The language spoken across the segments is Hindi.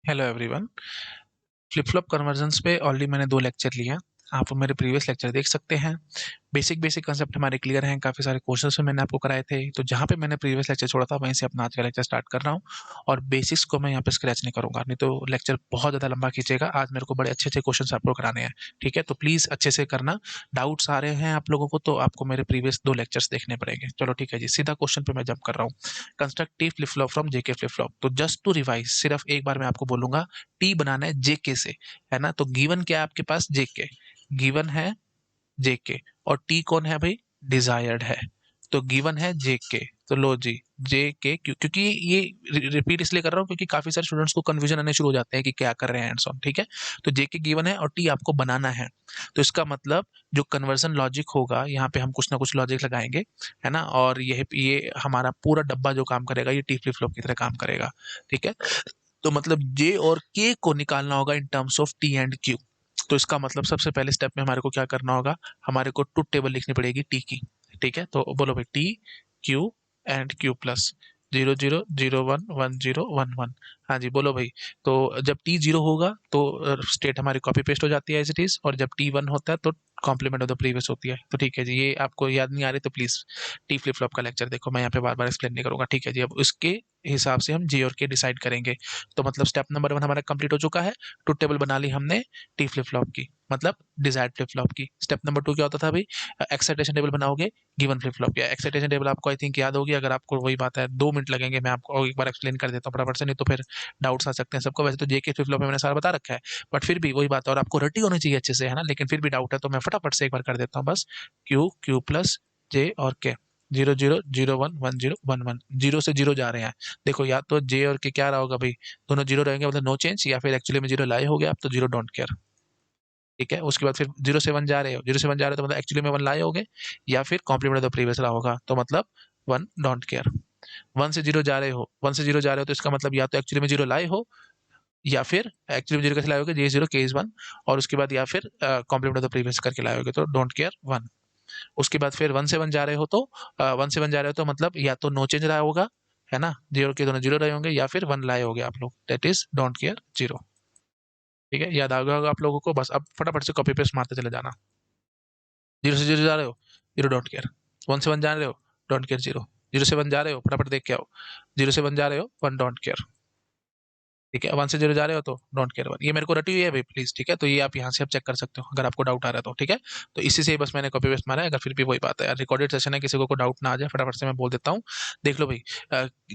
Hello everyone. Flip flop convergence पे ऑलरेडी मैंने 2 लेक्चर लिए हैं। आप मेरे प्रीवियस लेक्चर देख सकते हैं। बेसिक बेसिक कंसेप्ट हमारे क्लियर हैं। काफ़ी सारे क्वेश्चंस भी मैंने आपको कराए थे। तो जहाँ पे मैंने प्रीवियस लेक्चर छोड़ा था वहीं से अपना आज का लेक्चर स्टार्ट कर रहा हूँ। और बेसिक्स को मैं यहाँ पे स्क्रैच नहीं करूँगा, नहीं तो लेक्चर बहुत ज़्यादा लंबा खींचेगा। आज मेरे को बड़े अच्छे अच्छे क्वेश्चन आपको कराने हैं। ठीक है, तो प्लीज़ अच्छे से करना। डाउट्स आ रहे हैं आप लोगों को तो आपको मेरे प्रीवियस 2 लेक्चर्स देखने पड़ेंगे। चलो ठीक है जी, सीधा क्वेश्चन पे मैं जंप कर रहा हूँ। Construct T flip flop from JK flip flop. तो जस्ट टू रिवाइज, सिर्फ एक बार मैं आपको बोलूंगा, टी बनाना है जेके से, है ना। तो गिवन क्या है आपके पास? जेके गिवन है, जेके। और टी कौन है भाई? डिजायर्ड है। तो गिवन है जेके, तो लो जी, जेके क्योंकि ये रिपीट इसलिए कर रहा हूँ क्योंकि काफी सारे स्टूडेंट्स को कंफ्यूजन आने शुरू हो जाते हैं कि क्या कर रहे हैं एंड सो ऑन। ठीक है, तो जेके गिवन है और टी आपको बनाना है। तो इसका मतलब जो कन्वर्जन लॉजिक होगा, यहाँ पे हम कुछ ना कुछ लॉजिक लगाएंगे, है ना। और ये हमारा पूरा डब्बा जो काम करेगा ये टी फ्लिप फ्लॉप की तरह काम करेगा। ठीक है, तो मतलब जे और के को निकालना होगा इन terms of T and Q. तो इसका मतलब सबसे पहले स्टेप में हमारे को क्या करना होगा? हमारे को ट्रुथ टेबल लिखनी पड़ेगी टी की। ठीक है, तो बोलो भाई, T Q and Q plus 00 01 10 11। हाँ जी, बोलो भाई। तो जब टी 0 होगा तो स्टेट हमारी कॉपी पेस्ट हो जाती है एज इट इज, और जब टी 1 होता है तो कॉम्प्लीमेंट ऑफ द प्रीवियस होती है। तो ठीक है जी, ये आपको याद नहीं आ रही तो प्लीज टी फ्लिप फ्लॉप का लेक्चर देखो, मैं यहाँ पे बार बार एक्सप्लेन नहीं करूंगा। ठीक है जी, अब उसके हिसाब से हम जे और के डिसाइड करेंगे। तो मतलब स्टेप नंबर 1 हमारा कंप्लीट हो चुका है। ट्रुथ टेबल बना ली हमने टी फ्लिप फ्लॉप की, मतलब डिजायर्ड फ्लिप फ्लॉप की। स्टेप नंबर 2 क्या होता था भाई? एक्साइटेशन टेबल बनाओगे गिवन फ्लिप फ्लॉप की। एक्साइटेशन टेबल आपको आई थिंक याद होगी, अगर आपको वही बात है 2 मिनट लगेंगे, मैं आपको एक बार एक्सप्लेन कर देता हूँ फटाफट से, नहीं तो फिर डाउट्स आ सकते हैं सबको। वैसे तो जेके फ्लिप फ्लॉप में मैंने सारा बता रखा है, बट फिर भी वही बात है, और आपको रटी होनी चाहिए अच्छे से, है ना। लेकिन फिर भी डाउट है तो मैं फटाफट से एक बार कर देता हूँ बस। क्यू क्यू प्लस जे और के 00 01 10 11 जीरो से जीरो जा रहे हैं। देखो, या तो जे और के क्या रहा होगा भाई? दोनों जीरो रहेंगे मतलब नो चेंज, या फिर एक्चुअली में जीरो लाए हो गया आप तो जीरो डोंट केयर। ठीक है, उसके बाद फिर 0 से 1 जा रहे हो, 0 से 1 जा रहे हो तो मतलब एक्चुअली में 1 लाए होगे, या फिर कॉम्प्लीमेंट ऑफ द प्रीवियस रहा होगा तो मतलब 1 डोंट केयर। 1 से 0 जा रहे हो, 1 से 0 जा रहे हो तो इसका मतलब या तो एक्चुअली में जीरो लाए हो, या फिर एक्चुअली में जीरो कैसे लाए होगे? जे जीरो के इज 1। और उसके बाद या फिर कॉम्प्लीमेंट ऑफ द प्रीवियस करके लाए होगे तो डोंट केयर 1। उसके बाद फिर 1 से 1 जा रहे हो तो 1 से 1 जा रहे हो तो मतलब या तो नो चेंज रहा होगा, है ना, जीरो के दोनों जीरो रहे होंगे, या फिर 1 लाए होगे आप लोग, दैट इज डोंट केयर 0। ठीक है, याद आ गया होगा आप लोगों को। बस अब फटाफट से कॉपी पेस्ट मारते चले जाना। 0 से 0 जा रहे हो, जीरो डोंट केयर। 1 से 1 जा रहे हो, डोंट केयर 0। 0 से 1 जा रहे हो, फटाफट देख के आओ। 0 से 1 जा रहे हो, 1 डोंट केयर। ठीक है, 1 से 0 जा रहे हो तो डोंट केयर 1। ये मेरे को रटी हुई है भाई प्लीज। ठीक है, तो ये आप यहाँ से आप चेक कर सकते हो अगर आपको डाउट आ रहा है तो। ठीक है, तो इसी से बस मैंने कॉपी पेस्ट मारा है। अगर फिर भी वही बात है यार, रिकॉर्डेड सेशन है, किसी को डाउट ना आ जाए फटाफट से मैं बोल देता हूँ। देख लो भाई,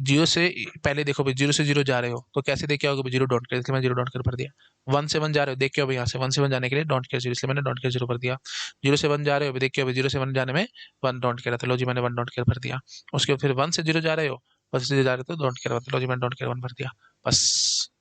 जीरो से पहले देखो भाई, 0 से 0 जा रहे हो तो कैसे देख के आओगे? जीरो डोंट केयर, इसलिए मैंने जीरो डोंट केयर भर दिया। 1 से 1 जा रहे हो, देख के आओ भाई, यहाँ से 1 से 1 जाने के लिए डोंट केयर 0, इसलिए मैंने डोंट केयर 0 भर दिया। 0 से 1 जा रहे हो, देख के आओ भाई, 0 से 1 जाने में 1 डोंट केयर था, लो जी मैंने 1 डोंट केयर भर दिया। उसके बाद फिर 1 से 0 जा रहे हो, 1 से 0 जा रहे हो तो डोंट केयर 1, लो जी मैंने डोंट केयर 1 भर दिया। बस,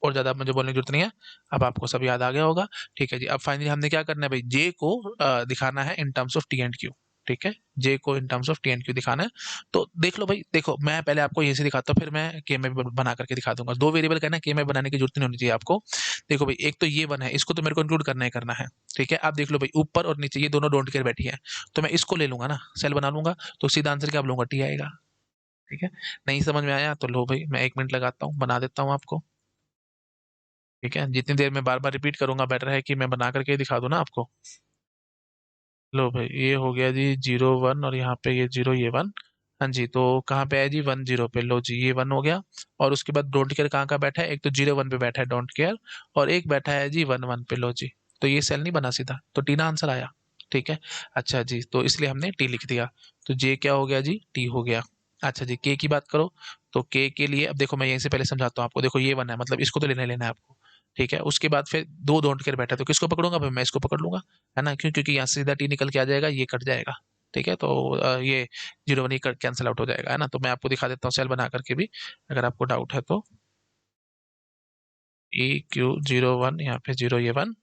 और ज़्यादा मुझे बोलने की जरूरत नहीं है। अब आपको सब याद आ गया होगा। ठीक है जी, अब फाइनली हमने क्या करना है भाई? जे को दिखाना है in terms of T and Q. ठीक है, जे को in terms of T and Q दिखाना है। तो देख लो भाई, देखो मैं पहले आपको यहीं से दिखाता हूँ, फिर मैं के में भी बना करके दिखा दूंगा। 2 वेरिएबल का ना के में बनाने की जरूरत नहीं होनी चाहिए आपको। देखो भाई, एक तो ये 1 है, इसको तो मेरे को इंक्लूड करना ही करना है। ठीक है, आप देख लो भाई, ऊपर और नीचे ये दोनों डोंट केयर बैठी है, तो मैं इसको ले लूंगा ना, सेल बना लूंगा, तो सीधा आंसर क्या लूंगा? टी आएगा। ठीक है, नहीं समझ में आया तो लो भाई, मैं 1 मिनट लगाता हूँ, बना देता हूँ आपको। ठीक है, जितनी देर में बार बार रिपीट करूंगा, बेटर है कि मैं बना करके दिखा दूं ना आपको। लो भाई, ये हो गया जी 0 1, और यहाँ पे ये 0 ये 1। हाँ जी, तो कहाँ पे है जी? 1 0 पे। लो जी, ये 1 हो गया। और उसके बाद डोंट केयर कहाँ कहाँ बैठा है? एक तो 0 1 पे बैठा है डोंट केयर, और एक बैठा है जी 1 1 पे। लो जी, तो ये सेल नहीं बना सीधा, तो टी ना आंसर आया। ठीक है, अच्छा जी, तो इसलिए हमने टी लिख दिया। तो जे क्या हो गया जी? टी हो गया। अच्छा जी, के की बात करो, तो के लिए अब देखो, मैं यहीं से पहले समझाता हूँ आपको। देखो, ये 1 है, मतलब इसको तो लेना ही लेना है आपको। ठीक है, उसके बाद फिर 2 डोंट केयर बैठा है, तो किसको पकड़ूंगा भाई? मैं इसको पकड़ लूंगा, है ना। क्यों? क्योंकि यहाँ से सीधा टी निकल के आ जाएगा, ये कट जाएगा। ठीक है, तो ये 0 1 ही कैंसिल आउट हो जाएगा, है ना। तो मैं आपको दिखा देता हूँ सेल बना करके भी, अगर आपको डाउट है तो। ई क्यू 0 1, यहाँ पे 0 ये 1,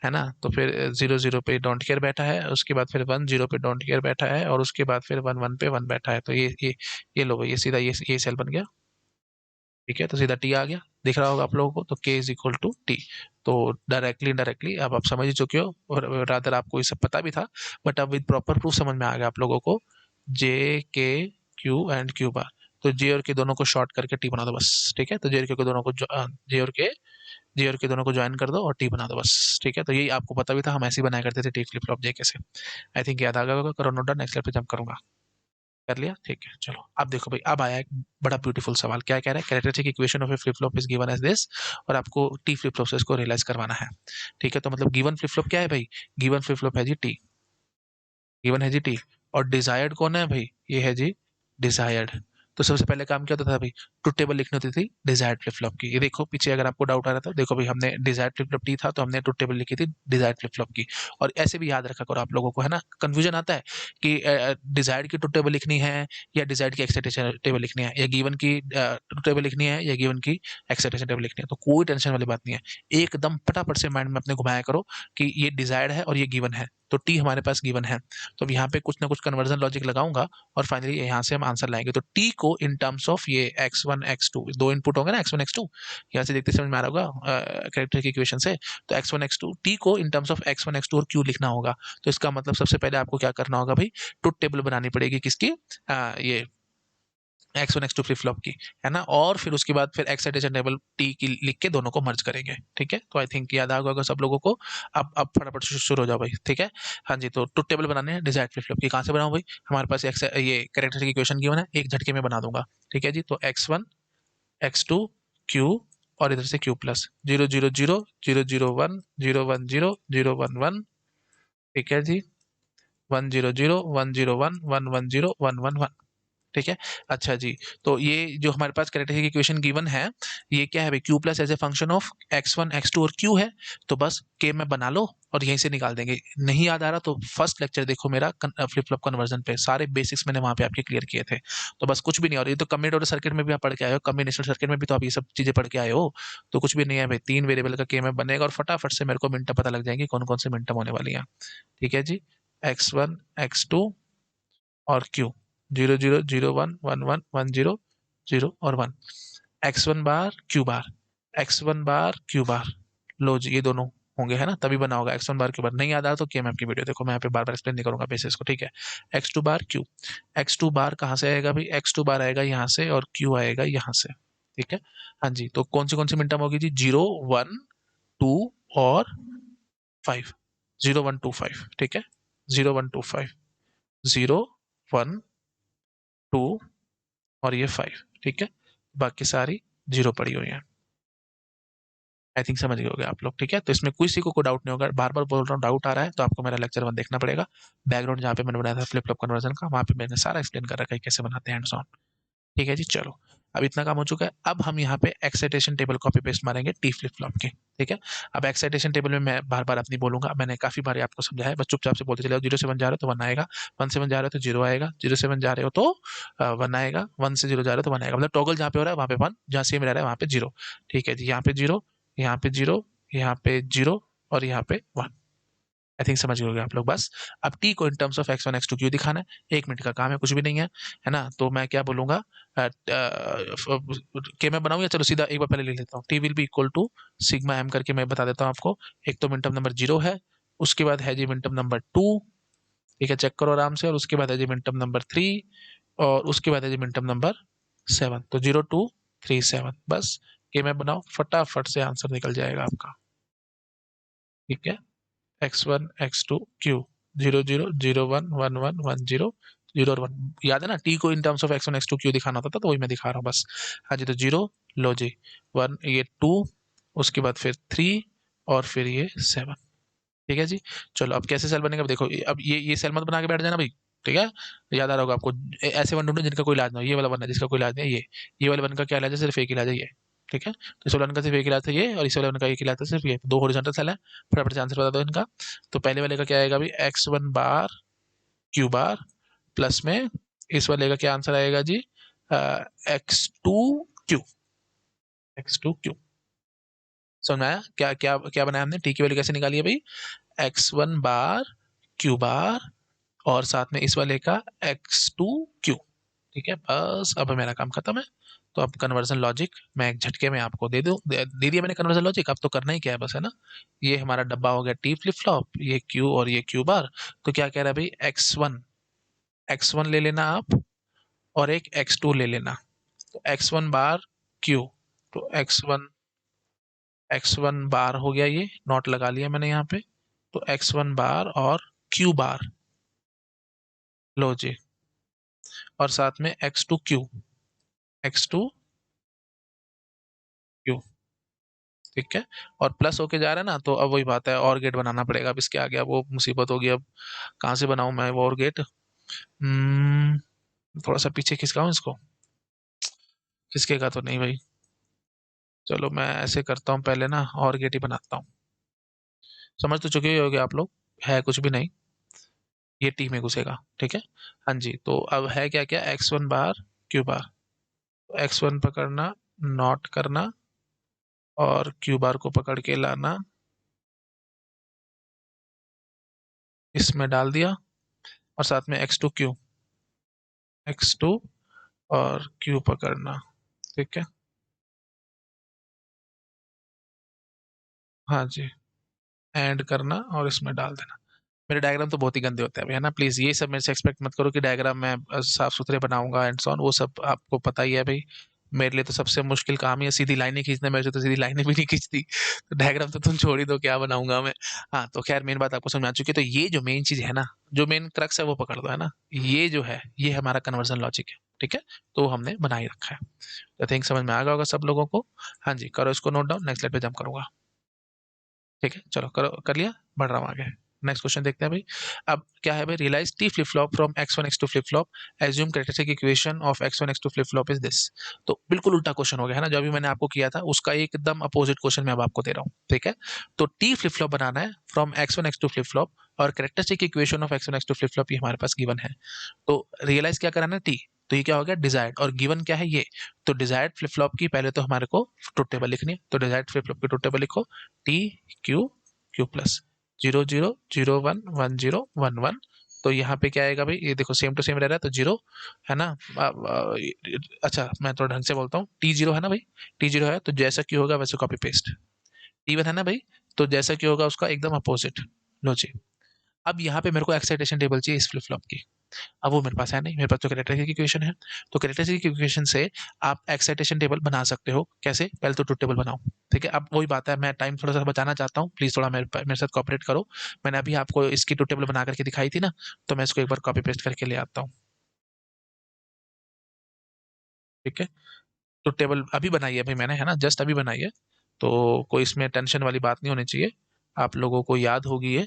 है ना। तो फिर 0 0 पे डोंट केयर बैठा है, उसके बाद फिर 1 0 पे डोंट केयर बैठा है, और उसके बाद फिर 1 1 पे 1 बैठा है। तो ये लो भाई, ये सीधा ये सेल बन गया। ठीक है, तो सीधा टी आ गया, दिख रहा होगा आप लोगों को। तो के इज इक्वल टू टी। तो डायरेक्टली डायरेक्टली अब आप समझ ही चुके हो, और रादर आपको ये सब पता भी था, बट अब विद प्रॉपर प्रूफ समझ में आ गया आप लोगों को। जे के क्यू एंड क्यू बार, तो जे और के दोनों को शॉर्ट करके टी बना दो बस, ठीक है। तो जे और के दोनों को जे और के दोनों को ज्वाइन कर दो और टी बना दो बस, ठीक है। तो यही आपको पता भी था, हम ऐसे ही बनाया करते थे टी फ्लिप फ्लॉप जेके से। आई थिंक याद आ गया होगा। करो नोट डाउन, नेक्स्ट पे जंप करूंगा। कर लिया, ठीक है। चलो अब देखो भाई, अब आया एक बड़ा ब्यूटीफुल सवाल। क्या कह रहा है? Characteristic equation of a flip flop is given as this, और आपको टी फ्लिप फ्लॉप से इसको रियलाइज करवाना है, ठीक है। तो मतलब गिवन फ्लिप फ्लॉप क्या है भाई? गिवन फ्लिप फ्लॉप है जी टी, गिवन है जी टी। और डिजायर्ड कौन है भाई? ये है जी डिजायर्ड। तो सबसे पहले काम क्या होता था भाई? ट्रुथ टेबल लिखनी होती थी डिजायर्ड फ्लिप फ्लॉप की। ये देखो पीछे, अगर आपको डाउट आ रहा था, देखो भाई हमने डिजायर्ड फ्लिप फ्लॉप टी था तो हमने ट्रुथ टेबल लिखी थी डिजायर्ड फ्लिप फ्लॉप की। और ऐसे भी याद रखा करो आप लोगों को, है ना, कंफ्यूजन आता है कि डिजायर्ड की ट्रुथ टेबल लिखनी है या डिजायर्ड की एक्साइटेशन टेबल लिखनी है, या गिवन की ट्रुथ टेबल लिखनी है या गिवन की एक्साइटेशन टेबल लिखनी है। तो कोई टेंशन वाली बात नहीं है, एकदम फटाफट से माइंड में अपने घुमाया करो कि ये डिजायर्ड है और ये गिवन है, तो टी हमारे पास गिवन है। तो अब यहाँ पे कुछ ना कुछ कन्वर्जन लॉजिक लगाऊंगा और फाइनली यहाँ से हम आंसर लाएंगे। तो टी को इन टर्म्स ऑफ ये x1 x2, दो इनपुट होंगे ना x1 x2, यहाँ से देखते समझ में आ रहा होगा कैरेक्टरिस्टिक इक्वेशन से। तो x1 x2, टी को in terms of x1 x2 और q लिखना होगा। तो इसका मतलब सबसे पहले आपको क्या करना होगा भाई? ट्रुथ टेबल बनानी पड़ेगी किसकी? ये x1 x2 फ्लिप फ्लॉप की, है ना। और फिर उसके बाद फिर एक्साइटेशन टेबल टी की लिख के दोनों को मर्ज करेंगे, ठीक है। तो आई थिंक याद आ गया होगा सब लोगों को। अब फटाफट शुरू हो जाओ भाई, ठीक है। हाँ जी, तो ट्रुथ टेबल बनाने हैं डिजायर्ड फ्लिप फ्लॉप की। कहाँ से बनाऊं भाई? हमारे पास ये कैरेक्टरिस्टिक इक्वेशन गिवन है, एक झटके में बना दूंगा, ठीक है जी। तो x1 x2 q, और इधर से q प्लस 0 0 0 0 0 1 0 1 0 0 1 1, ठीक है जी। 1 0 0 1 0 1 1 1 0 1 1 1, ठीक है। अच्छा जी, तो ये जो हमारे पास कैरेक्टरिस्टिक इक्वेशन गिवन है, ये क्या है भाई? q plus as a function of x1 x2 और q है। तो बस k में बना लो और यहीं से निकाल देंगे। नहीं याद आ रहा तो फर्स्ट लेक्चर देखो मेरा फ्लिप फ्लॉप कन्वर्जन पे, सारे बेसिक्स मैंने वहां पे आपके क्लियर किए थे। तो बस कुछ भी नहीं, और ये तो कम्बिनेटोर सर्किट में भी आप पढ़ के आए हो, कम्बिनेशन सर्किट में भी तो आप ये सब चीजें पढ़ के आए हो। तो कुछ भी नहीं है भाई, 3 वेरिएबल का k में बनेगा और फटाफट से मेरे को मिनटम पता लग जाएंगे कौन कौन से मिनटम होने वाली है, ठीक है जी। x1 x2 और q, 0 0 0 1 1 1 1 0 0 और 1, x1 बार q बार, x1 बार q बार। लो जी, ये दोनों होंगे, है ना, तभी बना होगा x1 बार q बार। नहीं याद आ रहा तो के मैप की वीडियो देखो, मैं यहाँ पे बार बार एक्सप्लेन नहीं करूंगा बेसिस को, ठीक है। x2 बार q, x2 बार कहाँ से आएगा भाई? x2 बार आएगा यहाँ से और q आएगा यहाँ से, ठीक है। हाँ जी, तो कौन सी मिनटम होगी जी? 0 1 2 और 5, 0 1 2 5, ठीक है। 0 1 2 5, 0 1 2 और ये 5, ठीक है। बाकी सारी जीरो पड़ी हुई है। आई थिंक समझ गए होगे आप लोग, ठीक है। तो इसमें किसी को कोई डाउट नहीं होगा, बार बार बोल रहा हूँ डाउट आ रहा है तो आपको मेरा लेक्चर 1 देखना पड़ेगा। बैकग्राउंड जहाँ पे मैंने बनाया था फ्लिप फ्लॉप कन्वर्जन का, वहाँ पे मैंने सारा एक्सप्लेन कर रखा है कैसे बनाते हैं हैंड्स ऑन, ठीक है जी। चलो अब इतना काम हो चुका है, अब हम यहाँ पे एक्साइटेशन टेबल कॉपी पेस्ट मारेंगे टी फ्लिप फ्लॉप की, ठीक है। अब एक्साइटेशन टेबल में मैं बार बार अपनी बोलूंगा, मैंने काफी बार आपको समझाया है, बस चुपचाप से बोलते चले जाओ। 0 से 1 जा रहे हो तो 1 आएगा, 1 से 1 जा रहे हो तो 0 आएगा, 0 से 1 जा रहे हो तो 1 आएगा, 1 से 0 जा रहे हो तो 1 आएगा। मतलब टॉगल जहाँ पे हो रहा है वहाँ पे 1, जहाँ सेम रह रहा है वहाँ पे 0, ठीक है जी। यहाँ पे 0, यहाँ पे 0, यहाँ पे 0 और यहाँ पे 1। आई थिंक समझ गए आप लोग। बस अब टी को in terms of x1 x2 क्यों दिखाना है? 1 मिनट का काम है, कुछ भी नहीं है ना। तो मैं क्या बोलूंगा, के मैं बनाऊं या चलो सीधा एक बार पहले ले लेता हूँ। T will be equal to sigma M करके मैं बता देता हूँ आपको। एक तो मिनटम नंबर 0 है, उसके बाद है जी मिनटम नंबर 2, ठीक है, चेक करो आराम से। और उसके बाद है जी मिनटम नंबर 3, और उसके बाद है जी मिनटम नंबर 7। तो 0 2 3 7, बस के मैं बनाओ, फटाफट से आंसर निकल जाएगा आपका, ठीक है। x1 x2 q, 0 0 0 1 1 1 1 0 0 और 1, याद है ना, टी को in terms of x1 x2 q दिखाना होता था, तो वही मैं दिखा रहा हूँ बस। हाँ जी, तो 0 लो जी 1, ये 2, उसके बाद फिर 3 और फिर ये 7, ठीक है जी। चलो अब कैसे सेल बनेगा? अब देखो, अब ये सेल मत बना के बैठ जाना भाई, ठीक है। याद आ रहा होगा आपको, ऐसे वन ढूंढो जिनका कोई इलाज ना हो। ये वाला वन है जिसका कोई इलाज नहीं है, ये वाले वन का क्या इलाज है? सिर्फ एक इलाज है ये, ठीक है। तो इस वाले वन का सिर्फ एक इलाज है ये, और इस वाले वन का एक इलाज है सिर्फ ये। दो हॉरिजॉन्टल सेल है, फटाफट से आंसर बता दो इनका। तो पहले वाले का क्या आएगा भाई? x1 बार q बार प्लस में इस वाले का क्या आंसर आएगा जी? x2 q, x2 q। समझ में आया? क्या क्या क्या बनाया हमने? टी की वैल्यू कैसे निकाली है भाई? x1 बार q बार और साथ में इस वाले का x2 q, ठीक है। बस अब मेरा काम खत्म है। तो अब कन्वर्जन लॉजिक मैं एक झटके में आपको दे दिया मैंने कन्वर्जन लॉजिक। अब तो करना ही क्या है बस, है ना। ये हमारा डब्बा हो गया टी फ्लिप फ्लॉप, ये क्यू और ये क्यू बार। तो क्या कह रहा है भाई? x1 ले लेना आप और एक x2 ले लेना, तो x1 बार q, तो x1 बार हो गया, ये नॉट लगा लिया मैंने यहाँ पे, तो x1 बार और q बार, लो जी, और साथ में x2 q, x2 q, ठीक है, और प्लस होके जा रहा है ना, तो अब वही बात है, और गेट बनाना पड़ेगा, अब इसके आगे अब वो मुसीबत होगी, अब कहाँ से बनाऊं मैं वो और गेट। थोड़ा सा पीछे खिसकाऊं इसको, खिसकेगा तो नहीं भाई, चलो मैं ऐसे करता हूँ, पहले ना और गेट ही बनाता हूँ। समझ तो चुके ही होगे आप लोग, है कुछ भी नहीं, ये टी में घुसेगा, ठीक है। हाँ जी, तो अब है क्या क्या, x1 बार q बार, x1 पकड़ना, नॉट करना, और q बार को पकड़ के लाना, इसमें डाल दिया, और साथ में x2 q, x2 और q पकड़ना, ठीक है। हाँ जी, एंड करना और इसमें डाल देना। मेरे डायग्राम तो बहुत ही गंदे होते हैं भाई, है ना, प्लीज ये सब मेरे से एक्सपेक्ट मत करो कि डायग्राम मैं साफ सुथरे बनाऊंगा एंड सो ऑन, वो सब आपको पता ही है भाई। मेरे लिए तो सबसे मुश्किल काम ही है सीधी लाइनें खींचना, मेरे से तो सीधी लाइनें भी नहीं खींचती, तो डायग्राम तो तुम छोड़ ही दो, क्या बनाऊंगा मैं। हाँ, तो खैर मेन बात आपको समझ में आ चुकी है, तो ये जो मेन चीज है ना, जो मेन क्रक्स है वो पकड़ दो, है ना, ये जो है ये हमारा कन्वर्जन लॉजिक है, ठीक है, तो हमने बना ही रखा है। आई थिंक समझ में आ गया होगा सब लोगों को। हाँ जी, करो इसको नोट डाउन, नेक्स्ट स्लाइड पे जंप करूंगा। ठीक है, चलो करो, कर लिया, बढ़ रहा हूँ आगे। नेक्स्ट क्वेश्चन देखते हैं भाई। अब क्या है भाई, realize T flip flop from x1 x2 flip flop, assume characteristic equation of x1 x2 flip flop is this. तो बिल्कुल उल्टा क्वेश्चन हो गया है ना, जो अभी मैंने आपको किया था उसका एकदम अपोजिट क्वेश्चन मैं अब आपको दे रहा हूँ, ठीक है। तो टी फ्लिप फ्लॉप बनाना है from x1 x2 flip flop, और characteristic equation of x1 x2 flip flop ये हमारे पास गिवन है। तो रियलाइज क्या कराना है, टी, तो ये क्या हो गया डिजायर्ड, और गिवन क्या है ये, तो डिजायर्ड फ्लिप फ्लॉप की पहले तो हमारे को ट्रुथ टेबल लिखनी है, तो डिजायर्ड फ्लिप फ्लॉप की ट्रुथ टेबल लिखो, टी क्यू क्यू प्लस 0 0 0 1 1 0 1 1। तो यहाँ पे क्या आएगा भाई, ये देखो सेम टू सेम रह रहा है, तो जीरो, है ना। अच्छा मैं थोड़ा ढंग से बोलता हूँ, टी जीरो है ना भाई, टी जीरो है तो जैसा क्यू होगा वैसे कॉपी पेस्ट, टी वन है ना भाई, तो जैसा क्यू होगा उसका एकदम अपोजिट। लो जी, अब यहाँ पे मेरे को एक्साइटेशन टेबल चाहिए इस फ्लिप फ्लॉप की, अब वो मेरे पास है नहीं, मेरे पास तो कैरेक्टरिस्टिक इक्वेशन है, तो कैरेक्टरिस्टिक इक्वेशन से आप एक्साइटेशन टेबल बना सकते हो, कैसे, पहले तो ट्रुथ टेबल बनाओ, ठीक है। अब वही बात है, मैं टाइम थोड़ा सा बचाना चाहता हूँ, प्लीज थोड़ा मेरे साथ कॉपरेट करो। मैंने अभी आपको इसकी ट्रुथ टेबल बना करके दिखाई थी ना, तो मैं इसको एक बार कॉपी पेस्ट करके ले आता हूँ, ठीक है। ट्रुथ टेबल अभी बनाई है भाई मैंने, है ना, जस्ट अभी बनाई है, तो कोई इसमें टेंशन वाली बात नहीं होनी चाहिए, आप लोगों को याद होगी ये,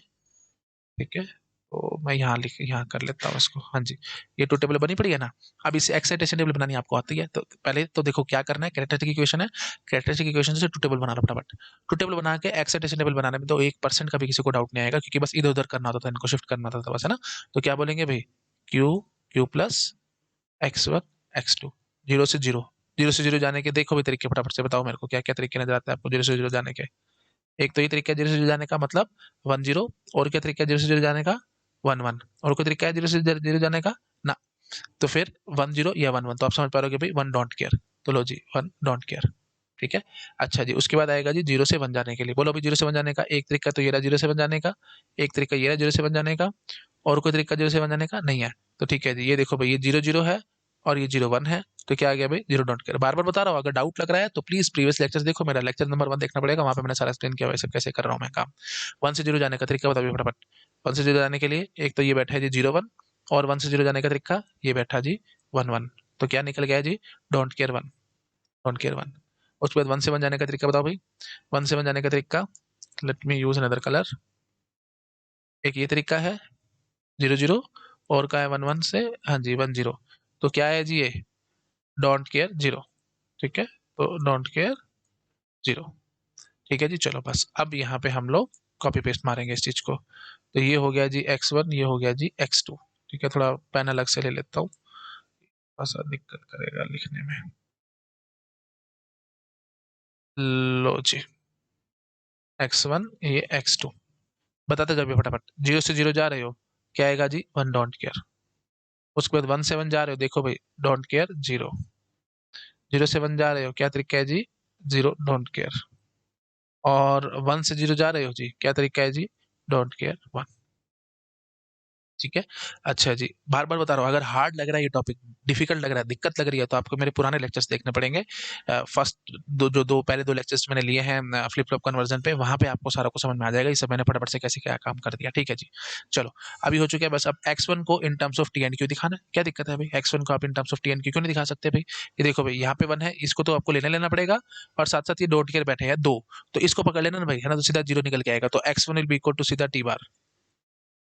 ठीक है। तो मैं यहाँ लिख, यहाँ कर लेता हूँ इसको, हाँ जी। ये टू टेबल बनी पड़ी है ना। अब इसे एक्साइटेशन टेबल बनानी आपको आती है, तो पहले तो देखो क्या करना है, कैरेक्टरिस्टिक इक्वेशन है, कैरेक्टरिस्टिक इक्वेशन से टू टेबल बनाना फटाफट। टू टेबल बना के एक्साइटेशन टेबल बनाने में तो 1% का भी किसी को डाउट नहीं आएगा, क्योंकि बस इधर उधर करना होता था, इनको शिफ्ट करना होता था बस, है ना। तो क्या बोलेंगे भाई, Q Q plus x1 x2, zero से जीरो, जीरो से जीरो जाने के देखो भी तरीके, फटाफट से बताओ मेरे को क्या क्या तरीके नजर आते हैं आपको जीरो से जीरो जाने के। एक तो ये तरीका है जीरो से जीरो जाने का, मतलब 1 0, और क्या तरीका है जीरो से जीरो जाने का, 1 1, और कोई तरीका है जीरो से जीरो जाने का ना, तो फिर 1 0 या 1 1, तो आप समझ पा रहे हो कि भाई वन डोंट केयर, तो लो जी वन डोंट केयर, ठीक है। अच्छा जी, उसके बाद आएगा जी जीरो से वन जाने के लिए, बोलो अभी जीरो से वन जाने का एक तरीका तो ये रहा जीरो से वन जाने का, एक तरीका ये रहा जीरो से वन जाने का, और कोई तरीका जीरो से वन जाने का नहीं है। तो ठीक है जी, ये देखो भाई ये जीरो जीरो है और ये जीरो वन है, तो क्या आ गया भाई जीरो डोंट केयर। बार बार बता रहा हूँ, अगर डाउट लग रहा है तो प्लीज प्रीवियस लेक्चर्स देखो, मेरा लेक्चर नंबर 1 देखना पड़ेगा, वहां पे मैंने सारा एक्सप्लेन किया हुआ है सब कैसे कर रहा हूँ मैं काम। वन से जीरो जाने का तरीका बताओ फटाफट। वन से जीरो जाने के लिए एक तो ये बैठा है जी जीरो वन, और वन से जीरो जाने का तरीका ये बैठा जी 1 1, तो क्या निकल गया जी, don't care one, don't care one. उसके बाद वन से वन जाने का तरीका बताओ भाई, वन से वन जाने का तरीका, let me use another colour, एक ये तरीका है जीरो जीरो, और का है 1 1 से, हाँ जी 1 0, तो क्या है जी ये डोंट केयर जीरो, ठीक है, तो डोंट केयर जीरो, ठीक है जी। चलो बस अब यहाँ पे हम लोग कॉपी पेस्ट मारेंगे इस चीज को, तो ये हो गया जी x1, ये हो गया जी x2, ठीक है, थोड़ा पेन अलग से ले लेता हूँ, थोड़ा सा दिक्कत करेगा लिखने में। लो जी, x1 ये x2, बताते जाओ फटाफट, जीरो से जीरो जा रहे हो, क्या आएगा जी वन डोंट केयर। उसके बाद वन से वन जा रहे हो, देखो भाई डोंट केयर जीरो, जीरो से वन जा रहे हो, क्या तरीका है जी जीरो डोंट केयर, और वन से जीरो जा रहे हो जी, क्या तरीका है जी डोंट केयर वन। ठीक है। अच्छा जी, बार-बार बता रहा हूँ, अगर हार्ड लग रहा है ये टॉपिक, डिफिकल्ट लग रहा है, दिक्कत लग रही है, तो आपको मेरे पुराने लेक्चर्स देखने पड़ेंगे। फर्स्ट पहले 2 लेक्चर्स मैंने लिए हैं फ्लिप फ्लॉप कन्वर्जन पे, वहाँ पे आपको सारा कुछ समझ में आ जाएगा। ये सब मैंने फटाफट से कैसे क्या काम कर दिया, ठीक है जी। चलो, अभी हो चुका है बस, अब x1 को इन टर्म्स ऑफ टी-एन-क्यू दिखाना है। क्या दिक्कत है भाई? x1 को आप इन टर्म्स ऑफ टी-एन-क्यू क्यों नहीं दिखा सकते भाई? ये देखो भाई, यहाँ पे 1 है, इसको तो आपको लेना पड़ेगा, और साथ-साथ ये डॉट केयर बैठे हैं 2, तो इसको पकड़ लेना ना भाई, है ना? तो सीधा 0 निकल के आएगा, तो x1 will be equal to सीधा टी बार।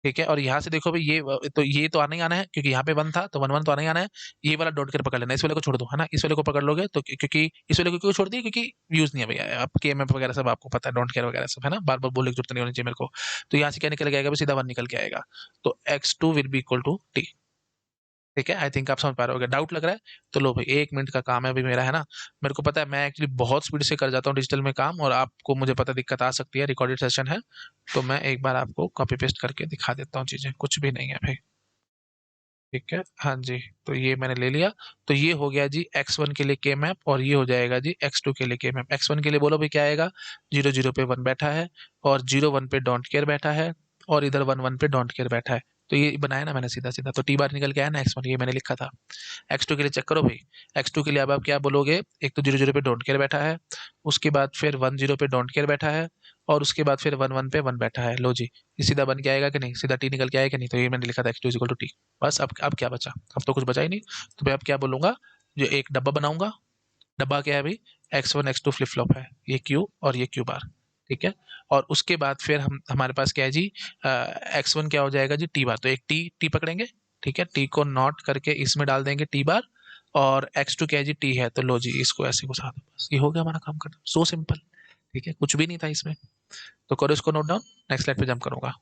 ठीक है, और यहाँ से देखो भाई, ये तो आना ही आना है, क्योंकि यहाँ पे 1 था, तो 1 1 तो आना ही आना है। ये वाला डॉट कर पकड़ लेना, इस वाले को छोड़ दो, है ना? इस वाले को पकड़ लोगे तो क्योंकि इस वाले को क्यों छोड़ दिया, क्योंकि यूज़ नहीं है भैया, अब केएमएफ वगैरह सब आपको पता है, डोंट केयर वगैरह सब, है ना? बार-बार बोलने की जरूरत नहीं होनी चाहिए मेरे को। तो यहाँ से क्या निकल के आएगा भाई? सीधा 1 निकल के आएगा। तो x2 will be equal to t। ठीक है, आई थिंक आप समझ पा रहे होगे। डाउट लग रहा है? तो लो भाई, 1 मिनट का काम है अभी मेरा, है ना? मेरे को पता है, मैं एक्चुअली बहुत स्पीड से कर जाता हूँ डिजिटल में काम, और आपको मुझे पता है दिक्कत आ सकती है, रिकॉर्डेड सेशन है। तो मैं एक बार आपको कॉपी पेस्ट करके दिखा देता हूँ चीज़ें, कुछ भी नहीं है भाई। ठीक है, हाँ जी, तो ये मैंने ले लिया। तो ये हो गया जी x1 के लिए के मैप, और ये हो जाएगा जी x2 के लिए के मैप। x1 के लिए बोलो भाई क्या आएगा? 0 0 पे 1 बैठा है, और 0 1 पे डोंट केयर बैठा है, और इधर 1 1 पे डोंट केयर बैठा है। तो ये बनाया ना मैंने सीधा सीधा, तो टी बार निकल के आया ना x1, ये मैंने लिखा था। x2 के लिए चेक करो भाई। x2 के लिए अब आप क्या बोलोगे? एक तो 0 0 पे डोंट केयर बैठा है, उसके बाद फिर 1 0 पे डोंट केयर बैठा है, और उसके बाद फिर 1 1 पे 1 बैठा है। लो जी, ये सीधा बन के आएगा कि नहीं? सीधा टी निकल के आएगा कि नहीं? तो ये मैंने लिखा था x2 इक्वल टू टी। बस, अब क्या बचा? अब तो कुछ बचा ही नहीं। तो मैं अब क्या बोलूंगा? जो एक डब्बा बनाऊंगा, डब्बा क्या है भाई? x1 x2 फ्लिप फ्लॉप है, ये क्यू और ये क्यू बार। ठीक है, और उसके बाद फिर हमारे पास क्या है जी? x1 क्या हो जाएगा जी? T bar. तो एक टी टी पकड़ेंगे, ठीक है, टी को नॉट करके इसमें डाल देंगे टी बार, और x2 क्या है जी? टी है, तो लो जी, इसको ऐसे घुसा दो, बस ये हो गया हमारा काम खत्म, सो सिंपल। ठीक है, कुछ भी नहीं था इसमें। तो करो इसको नोट डाउन, नेक्स्ट स्लाइड पे जंप करूंगा।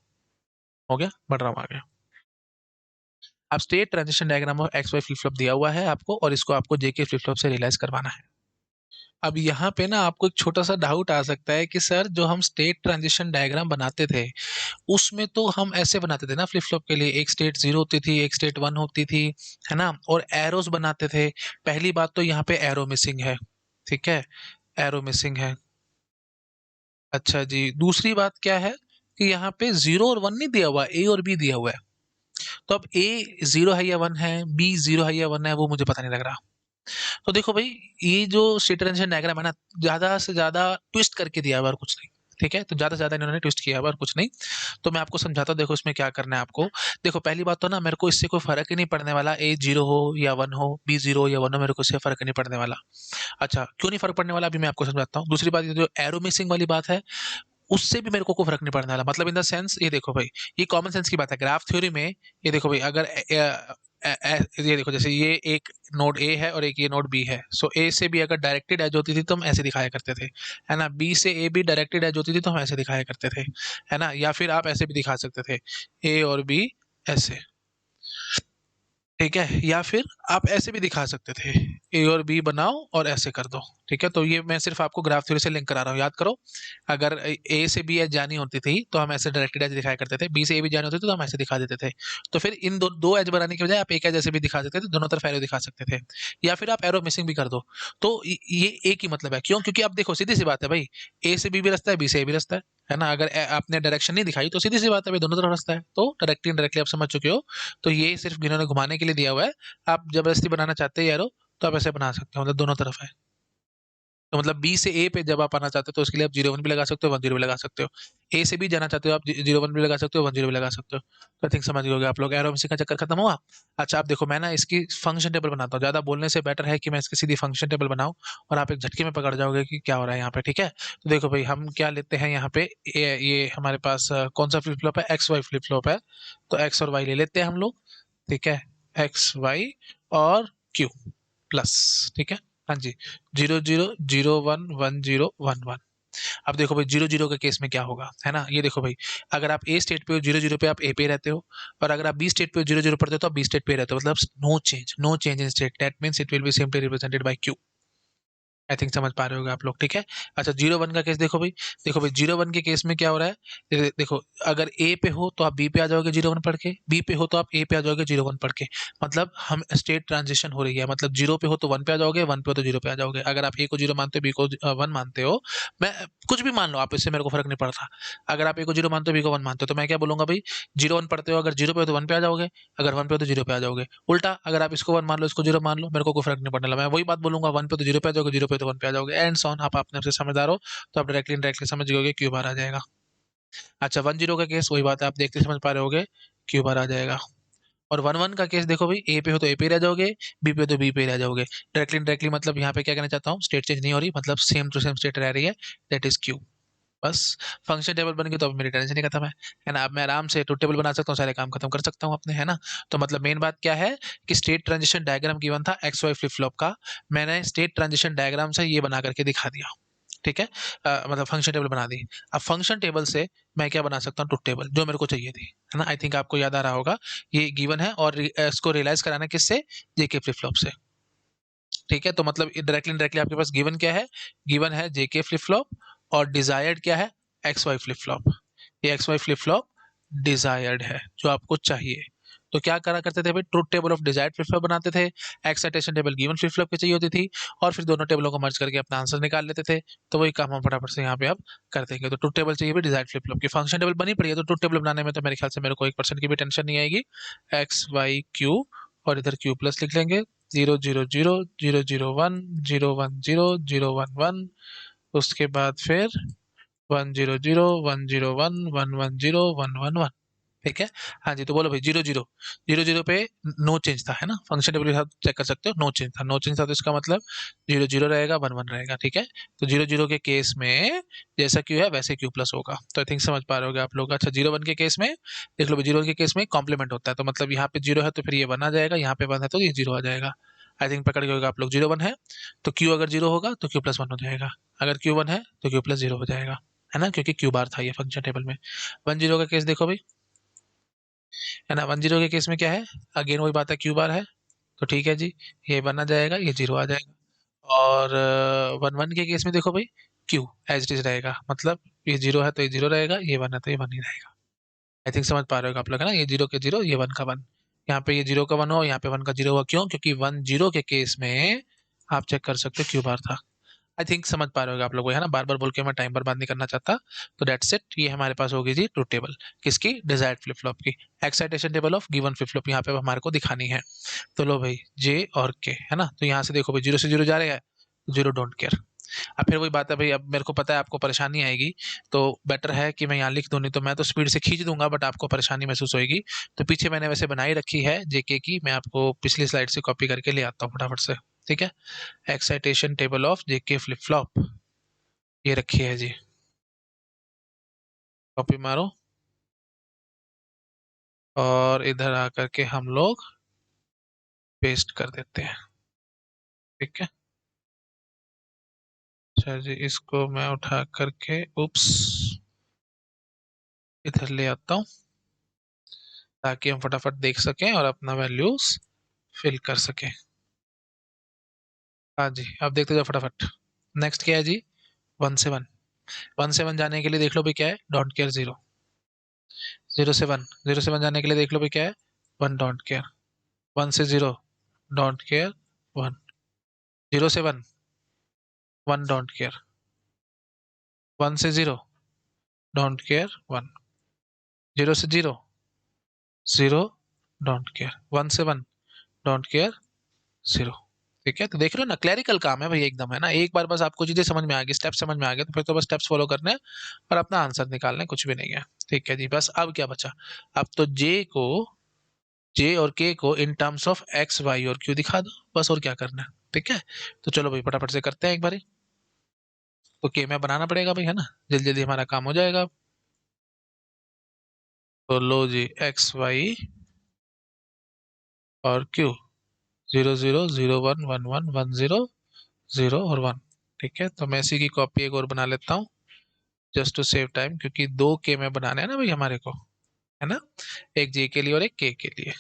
हो गया, बढ़ रहा हूँ आगे। अब state transition diagram of X Y flip flop दिया हुआ है आपको, और इसको आपको जेके फ्लिप फ्लॉप से रियलाइज करवाना है। अब यहाँ पे ना आपको एक छोटा सा डाउट आ सकता है कि सर, जो हम स्टेट ट्रांजिशन डायग्राम बनाते थे, उसमें तो हम ऐसे बनाते थे ना फ्लिप फ्लॉप के लिए, एक स्टेट 0 होती थी, एक स्टेट 1 होती थी, है ना? और एरोस बनाते थे। पहली बात तो यहाँ पे एरो मिसिंग है, ठीक है, एरो मिसिंग है। अच्छा जी, दूसरी बात क्या है कि यहाँ पे 0 और 1 नहीं दिया हुआ, ए और बी दिया हुआ है। तो अब ए 0 है या 1 है, बी 0 है या 1 है, वो मुझे पता नहीं लग रहा। तो देखो भाई, ये जो स्टेट ट्रांजिशन डायग्राम है ना, ज़्यादा से ज़्यादा ट्विस्ट करके दिया हुआ है और कुछ नहीं। ठीक है, तो ज़्यादा से ज़्यादा इन्होंने ट्विस्ट किया हुआ है और कुछ नहीं। तो मैं आपको समझाता हूँ, देखो इसमें क्या करना है आपको। देखो पहली बात तो ना, मेरे को इससे कोई फ़र्क ही नहीं पड़ने वाला, ए 0 हो या 1 हो, बी 0 हो या 1 हो, मेरे को इससे फ़र्क ही नहीं पड़ने वाला। अच्छा, क्यों नहीं फ़र्क पड़ने वाला, अभी मैं आपको समझाता हूँ। दूसरी बात, ये जो एरो मिसिंग वाली बात है, उससे भी मेरे को कोई फ़र्क नहीं पड़ने वाला। मतलब इन द सेंस, ये देखो भाई, ये कॉमन सेंस की बात है। ग्राफ थ्योरी में ये देखो भाई, अगर ये देखो, जैसे ये एक नोड ए है और एक ये नोड बी है, सो ए से बी अगर डायरेक्टेड एज होती थी तो हम ऐसे दिखाया करते थे, है ना? बी से ए भी डायरेक्टेड एज होती थी तो हम ऐसे दिखाया करते थे, है ना? या फिर आप ऐसे भी दिखा सकते थे, ए और बी ऐसे। ठीक है, या फिर आप ऐसे भी दिखा सकते थे, ए और बी बनाओ और ऐसे कर दो। ठीक है, तो ये मैं सिर्फ आपको ग्राफ थ्योरी से लिंक करा रहा हूँ, याद करो। अगर ए से बी एज जानी होती थी तो हम ऐसे डायरेक्टेड एज दिखाया करते थे, बी से ए भी जानी होती थी तो हम ऐसे दिखा देते थे। तो फिर इन दो एज बनाने की बजाय आप एक एज ऐसे भी दिखा सकते थे, दोनों तरफ एरो दिखा सकते थे, या फिर आप एरो मिसिंग भी कर दो। तो ये एक ही मतलब है, क्यों? क्योंकि अब देखो, सीधी सी बात है भाई, ए से बी भी रास्ता है, बी से ए भी रास्ता है ना? अगर आपने डायरेक्शन नहीं दिखाई तो सीधी सी बात है भाई, दोनों तरफ रास्ता है, तो डायरेक्टली इनडायरेक्टली आप समझ चुके हो। तो ये सिर्फ इन्होंने घुमाने के लिए दिया हुआ है। आप जबरदस्ती बनाना चाहते हैं एरो, तो आप ऐसे बना सकते हो, मतलब दोनों तरफ है। तो मतलब बी से ए पे जब आप आना चाहते हो तो उसके लिए आप 0 1 भी लगा सकते हो, 1 0 भी लगा सकते हो। ए से बी जाना चाहते हो, आप 0 1 भी लगा सकते हो, 1 0 भी लगा सकते हो। तो आई थिंक समझ गए आप लोग, एरो मिसिंग का चक्कर खत्म हुआ। अच्छा, आप देखो, मैं ना इसकी फंक्शन टेबल बनाता हूँ, ज़्यादा बोलने से बेटर है कि मैं इसकी सीधी फंक्शन टेबल बनाऊँ, और आप एक झटके में पकड़ जाओगे कि क्या हो रहा है यहाँ पे। ठीक है, तो देखो भाई, हम क्या लेते हैं यहाँ पे, ये हमारे पास कौन सा फ्लिप फ्लॉप है? एक्स वाई फ्लिप फ्लॉप है। तो एक्स और वाई ले लेते हैं हम लोग। ठीक है, एक्स वाई और क्यू प्लस। ठीक है, हाँ जी, 0 0 0 1 1 0 1 1। अब देखो भाई, 0 0 के केस में क्या होगा, है ना? ये देखो भाई, अगर आप ए स्टेट पे हो, 0 0 पे आप ए पे रहते हो, और अगर आप बी स्टेट पे हो, 0 0 पढ़ते हो, तो आप बी स्टेट पे रहते हो, मतलब no change, no change in state, that means it will be simply represented by Q. I think समझ पा रहे होगे आप लोग, ठीक है। अच्छा 0 1 का केस देखो भाई। देखो भाई 0 1 के केस में क्या हो रहा है, देखो अगर ए पे हो तो आप बी पे आ जाओगे 0 1 पढ़ के, बी पे हो तो आप ए पे आ जाओगे 0 1 पढ़ के। मतलब हम स्टेट ट्रांजिशन हो रही है, मतलब 0 पे हो तो 1 पे आ जाओगे, 1 पे हो तो 0 पे आ जाओगे। अगर आप ए को 0 मानते हो, बी को 1 मानते हो, मैं कुछ भी मान लो आप, इससे मेरे को फर्क नहीं पड़ता। अगर आप ए को 0 मानते हो, बी को 1 मानते हो, तो मैं क्या बोलूंगा भाई, 0 1 पढ़ते हो, अगर 0 पे हो तो 1 पे आ जाओगे, अगर 1 पे हो तो 0 पे आ जाओगे। उल्टा अगर आप इसको 1 मान लो, इसको 0 मान लो, मेरे को कोई फर्क नहीं पड़ने लगा, मैं वही बात बोलूंगा, 1 पे तो 0 पे आ जाओगे, 0 पे तो 1 पे आ जाओगे, एंड सॉन। आप अपने आप से समझदार हो तो आप डायरेक्टली इनडायरेक्टली समझ गए क्यू बार आ जाएगा। अच्छा 1 0 का केस वही बात है, आप देखते समझ पा रहे होगे, क्यू बार आ जाएगा। और 1 1 का केस देखो भाई, ए पे हो तो ए पे रह जाओगे, बी पे हो तो बी पे रह जाओगे। डायरेक्टली इनडायरेक्टली मतलब यहाँ पे क्या कहना चाहता हूँ, स्टेट चेंज नहीं हो रही, मतलब सेम टू सेम स्टेट रह रही है, दैट इज क्यू। बस फंक्शन टेबल बन गई तो अब मेरी टेंशन ही खत्म है ना। अब मैं आराम से ट्रुथ टेबल बना सकता हूँ, सारे काम खत्म कर सकता हूँ अपने, है ना। तो मतलब मेन बात क्या है कि स्टेट ट्रांजिशन डायग्राम गिवन था एक्स वाई फ्लिप फ्लॉप का, मैंने स्टेट ट्रांजिशन डायग्राम से ये बना करके दिखा दिया, ठीक है। मतलब फंक्शन टेबल बना दी। अब फंक्शन टेबल से मैं क्या बना सकता हूँ, ट्रुथ टेबल, जो मेरे को चाहिए थी, है ना। आई थिंक आपको याद आ रहा होगा, ये गिवन है और इसको रियलाइज कराना है किससे, जेके फ्लिप फ्लॉप से, ठीक है। तो मतलब डायरेक्टली डायरेक्टली आपके पास गिवन क्या है, गिवन है जेके फ्लिप फ्लॉप, और डिजायर्ड क्या है, एक्स वाई फ्लिप फ्लॉप। ये X Y flip flop desired है, जो आपको चाहिए। तो क्या करा करते थे भाई, truth table of desired flip flop बनाते थे, excitation table given flip flop की चाहिए होती थी, और फिर दोनों टेबलों को मर्ज करके अपना आंसर निकाल लेते थे। तो वही काम हम फटाफट से यहाँ पे अब कर देंगे। तो ट्रुथ टेबल चाहिए भी डिजायर्ड फ्लिप फ्लॉप की, फंक्शन टेबल बनी पड़ी है, तो ट्रुथ टेबल बनाने में तो मेरे ख्याल से मेरे को 1% की भी टेंशन नहीं आएगी। एक्स वाई क्यू, और इधर क्यू प्लस लिख लेंगे, 0 0 0 0 0 1 0 1 0 0 1 1, उसके बाद फिर 1 0 0 1 0 1 1 1 0 1 1 1, ठीक है। हाँ जी, तो बोलो भाई 0 0 पे नो चेंज था, है ना, फंक्शन टेबल के साथ चेक कर सकते हो, नो चेंज था, नो चेंज था, तो इसका मतलब 0 0 रहेगा, 1 1 रहेगा, ठीक है। तो 0 0 के केस में जैसा क्यू है वैसे क्यू प्लस होगा, तो आई थिंक समझ पा रहे होगे आप लोग। अच्छा 0 1 के केस में देख लो, 0 1 के केस में कॉम्प्लीमेंट होता है, तो मतलब यहाँ पे 0 है तो फिर ये 1 आ जाएगा, यहाँ पे 1 है तो ये 0 आ जाएगा। आई थिंक पकड़ गए होगा आप लोग, 0 1 है तो क्यू अगर 0 होगा तो क्यू प्लस 1 हो जाएगा, अगर क्यू 1 है तो क्यू प्लस 0 हो जाएगा, है ना, क्योंकि क्यू बार था ये फंक्शन टेबल में। 1 0 का केस देखो भाई, है ना, 1 0 के केस में क्या है, अगेन वही बात है, क्यू बार है, तो ठीक है जी, ये 1 आ जाएगा, ये 0 आ जाएगा। और 1 1 के केस में देखो भाई, क्यू एज इट इज रहेगा, मतलब ये 0 है तो ये 0 रहेगा, ये 1 है तो ये 1 ही रहेगा। आई थिंक समझ पा रहे हो आप लोग, है ना, ये 0 के 0, ये 1 का 1, यहाँ पे ये 0 का 1 हो, यहाँ पे 1 का 0 हुआ, क्यों, क्योंकि 1 0 के केस में आप चेक कर सकते हो क्यू बार था। आई थिंक समझ पा रहे होगे आप लोग, है ना, बार बार बोल के मैं टाइम बर्बाद नहीं करना चाहता। तो डेट्स इट, ये हमारे पास होगी जी ट्रुथ टेबल, किसकी, डिजायर्ड फ्लिप फ्लॉप की। Excitation table of given flip flop यहाँ पे हमारे को दिखानी है। तो लो भाई जे और के, है ना, तो यहाँ से देखो भाई 0 से 0 जा रहे हैं, 0 डोंट केयर। अब फिर वही बात है भाई, अब मेरे को पता है आपको परेशानी आएगी, तो बेटर है कि मैं यहाँ लिख दूँ, नहीं तो मैं तो स्पीड से खींच दूंगा, बट आपको परेशानी महसूस होगी। तो पीछे मैंने वैसे बनाई रखी है जेके की, मैं आपको पिछली स्लाइड से कॉपी करके ले आता हूँ फटाफट से, ठीक है। Excitation table of JK flip flop ये रखी है जी, कॉपी मारो, और इधर आकर के हम लोग पेस्ट कर देते हैं, ठीक है। अच्छा जी, इसको मैं उठा करके उप्स इधर ले आता हूँ, ताकि हम फटाफट देख सकें और अपना वैल्यूज फिल कर सकें। हाँ जी, अब देखते जाओ फटाफट। नेक्स्ट क्या है जी, 1 से 1। 1 से 1 जाने के लिए देख लो भाई क्या है, डोंट केयर 0। 0 से 1, 0 से 1 जाने के लिए देख लो भाई क्या है, 1 डोंट केयर। 1 से 0 डोंट केयर 1। 0 से 1 1 डोंट केयर। 1 से 0 डोंट केयर 1। 0 से 0 0 डोंट केयर। 1 से 1 डोंट केयर 0। ठीक है, तो देख रहे हो ना, क्लैरिकल काम है भाई एकदम, है ना। एक बार बस आपको चीजें समझ में आ गई, स्टेप समझ में आ गए, तो फिर तो बस स्टेप्स फॉलो करने हैं और अपना आंसर निकालना है, कुछ भी नहीं है। ठीक है जी, बस अब क्या बचा, अब तो जे और के को in terms of X Y और क्यू दिखा दो, बस, और क्या करना है। ठीक है, तो चलो भाई फटाफट से करते हैं एक बारी। तो के में बनाना पड़ेगा भाई, है ना, जल्दी जल्दी हमारा काम हो जाएगा। तो लो जी, एक्स वाई और क्यू, 0 0 0 1 1 1 0 0 और 1। ठीक है, तो मैं इसी की कॉपी एक और बना लेता हूँ, जस्ट टू सेव टाइम, क्योंकि दो के में बनाने हैं ना भाई हमारे को, है ना, एक जे के लिए और एक के लिए।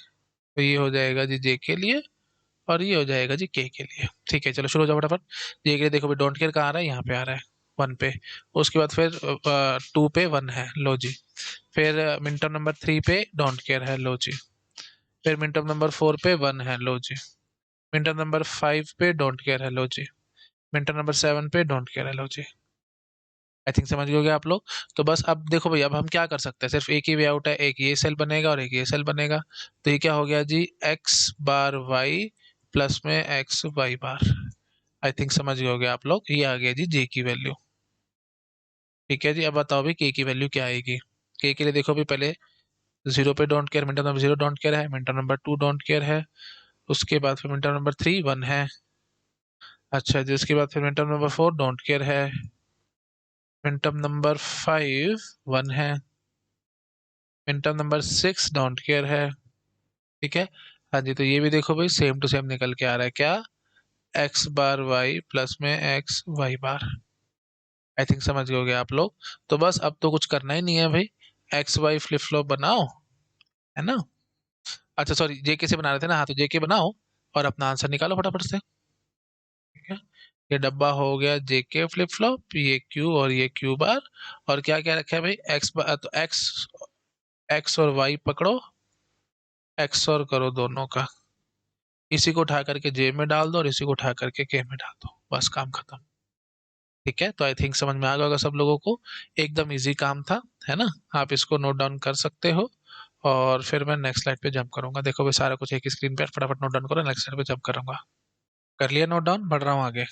तो ये हो जाएगा जी जे के लिए, और ये हो जाएगा जी के लिए। ठीक है, चलो शुरू हो जाओ फटाफट। ये के लिए देखो भाई, डोंट केयर कहाँ आ रहा है, यहाँ पे आ रहा है 1 पे। उसके बाद फिर 2 पे 1 है, लो जी। फिर मिन टर्म नंबर 3 पे डोंट केयर है, लो जी। फिर मिन टर्म नंबर 4 पे 1 है, लो जी। मिन टर्म नंबर 5 पे डोंट केयर है, लो जी। मिन टर्म नंबर 7 पे डोंट केयर है, लो जी। आई थिंक समझ गए आप लोग। तो बस अब देखो भाई, अब हम क्या कर सकते हैं, सिर्फ एक ही वे आउट है, एक ये सेल बनेगा और एक ये सेल बनेगा। तो ये क्या हो गया जी, एक्स बार वाई प्लस में X Y bar. I think समझ गए होगे आप लोग, ये आ गया जी जे की वैल्यू। ठीक है जी, अब बताओ भाई के की वैल्यू क्या आएगी। के के लिए देखो भाई, पहले 0 पे don't care, minute number 0 don't care है, मिनट नंबर 2 डोंट केयर है। उसके बाद फिर मिनट नंबर 3 1 है। अच्छा जी, उसके बाद फिर मिनट नंबर 4 डोंट केयर है। मिनट नंबर 5 1 है। मिनट नंबर 6 डोंट केयर है। ठीक है। हाँ जी, तो ये भी देखो भाई, सेम टू सेम निकल के आ रहा है क्या, एक्स बार वाई प्लस में X Y bar. I think समझ गए होगे आप लोग। तो बस अब तो कुछ करना ही नहीं है भाई, एक्स वाई फ्लिप फ्लॉप बनाओ, है ना। अच्छा सॉरी, जेके से बना रहे थे ना, हाँ तो जेके बनाओ और अपना आंसर निकालो फटाफट से। ठीक है, ये डब्बा हो गया जेके फ्लिप फ्लॉप, ये क्यू और ये क्यू बार। और क्या क्या रखा है भाई, एक्स तो एक्स, एक्स और वाई पकड़ो, एक्स और करो दोनों का। इसी को उठा करके जे में डाल दो और इसी को उठा करके के में डाल दो, बस काम खत्म। ठीक है, तो आई थिंक समझ में आ गया होगा सब लोगों को। एकदम इजी काम था, है ना। आप इसको नोट डाउन कर सकते हो। और फिर मैं नेक्स्ट स्लाइड पे जंप करूंगा। देखो भाई, सारा कुछ एक ही स्क्रीन पे है, फटाफट नोट डाउन करो, नेक्स्ट स्लाइड पे जंप करूंगा। कर लिया नोट डाउन, बढ़ रहा हूँ आगे।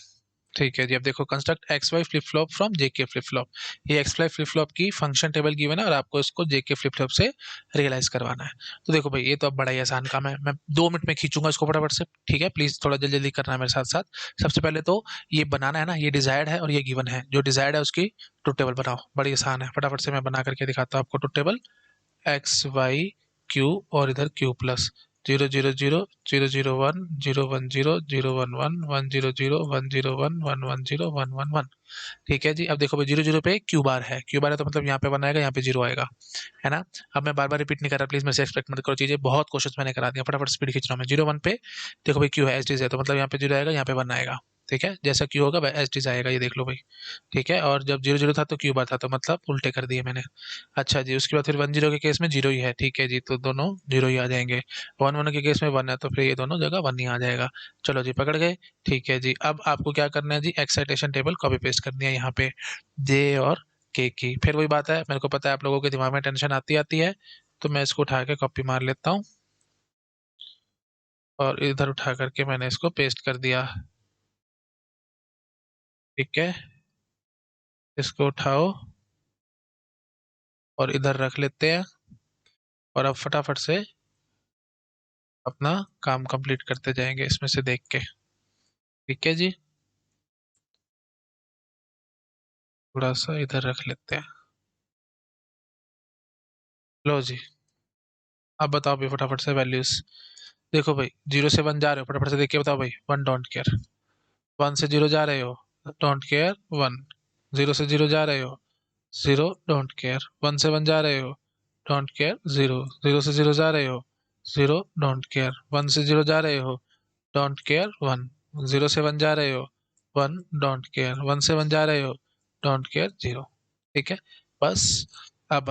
ठीक है जी, अब देखो, construct X Y flip flop from JK flip flop. ये एक्स वाई फ्लिप फ्लॉप की फंक्शन टेबल गिवन है और आपको इसको जेके फ्लिप फ्लॉप से रियलाइज करवाना है। तो देखो भाई, ये तो अब बड़ा ही आसान काम है, मैं 2 मिनट में खींचूंगा इसको फटाफट से। ठीक है, प्लीज थोड़ा जल्दी जल्दी करना है मेरे साथ साथ। सबसे पहले तो ये बनाना है ना, ये डिजायर्ड है और ये गिवन है, जो डिजायर्ड है उसकी ट्रुथ टेबल बनाओ, बड़ी आसान है, फटाफट से मैं बना करके दिखाता हूँ आपको truth table. X Y Q और इधर क्यू प्लस, 0 0 0 0 0 1 0 1 0 0 1 1 1 0 0 1 0 1 1 1 0 1 1 1। ठीक है जी, अब देखो भाई, 0 0 पे क्यू बार है, क्यू बार है तो मतलब यहाँ पे 1 आएगा, यहाँ पे 0 आएगा, है ना। अब मैं बार बार रिपीट नहीं कर रहा, प्लीज मेरे से एक्सपेक्ट मत करो चीजें, बहुत क्वेश्चन मैंने करा दिया, फटाफट स्पीड खींच रहा हूँ मैं। 0 1 पे देखो भाई, क्यू है एच डी है, तो मतलब यहाँ पे 0 आएगा, यहाँ पे 1 आएगा। ठीक है, जैसा क्यू होगा एच डी आएगा, ये देख लो भाई। ठीक है, और जब 0 0 था तो क्यू बार था, तो मतलब उल्टे कर दिए मैंने। अच्छा जी, उसके बाद फिर 1 0 के केस में 0 ही है, ठीक है जी, तो दोनों 0 ही आ जाएंगे। 1 1 के केस में 1 है, तो फिर ये दोनों जगह 1 ही आ जाएगा। चलो जी, पकड़ गए। ठीक है जी, अब आपको क्या करना है जी, एक्साइटेशन टेबल कॉपी पेस्ट करनी है यहाँ पे, जे और के की। फिर वही बात है, मेरे को पता है आप लोगों के दिमाग में टेंशन आती आती है, तो मैं इसको उठा के कॉपी मार लेता हूँ और इधर उठा करके मैंने इसको पेस्ट कर दिया। ठीक है, इसको उठाओ और इधर रख लेते हैं, और अब फटाफट से अपना काम कंप्लीट करते जाएंगे इसमें से देख के। ठीक है जी, थोड़ा सा इधर रख लेते हैं। लो जी, अब बताओ भाई फटाफट से वैल्यूज। देखो भाई, 0 से 1 जा रहे हो, फटाफट से देख के बताओ भाई। 1 डोंट केयर, 1 से 0 जा रहे हो, डोंट केयर 1। 0 से 0 जा रहे हो, 0 डोंट केयर। 1 से 1 जा रहे हो, डोंट केयर 0। 0 से 0 जा रहे हो, 0 डोंट केयर। 1 से 0 जा रहे हो, डोंट केयर 1। 0 से 1 जा रहे हो, 1 डोंट केयर। 1 से 1 जा रहे हो, डोंट केयर 0। ठीक है, बस। अब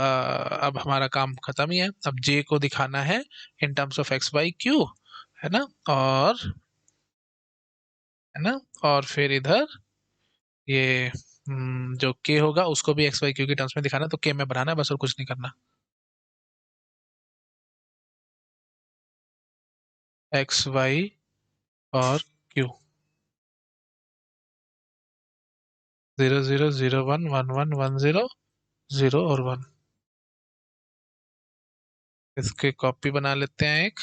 हमारा काम खत्म ही है। अब जे को दिखाना है in terms of X Y Q, है ना। और है ना, और फिर इधर ये जो के होगा उसको भी एक्स वाई क्यू के टर्म्स में दिखाना है, तो के में बनाना है बस, और कुछ नहीं करना। एक्स वाई और क्यू, 0 0 0 1 1 1 1 0 0 और 1। इसके कॉपी बना लेते हैं एक।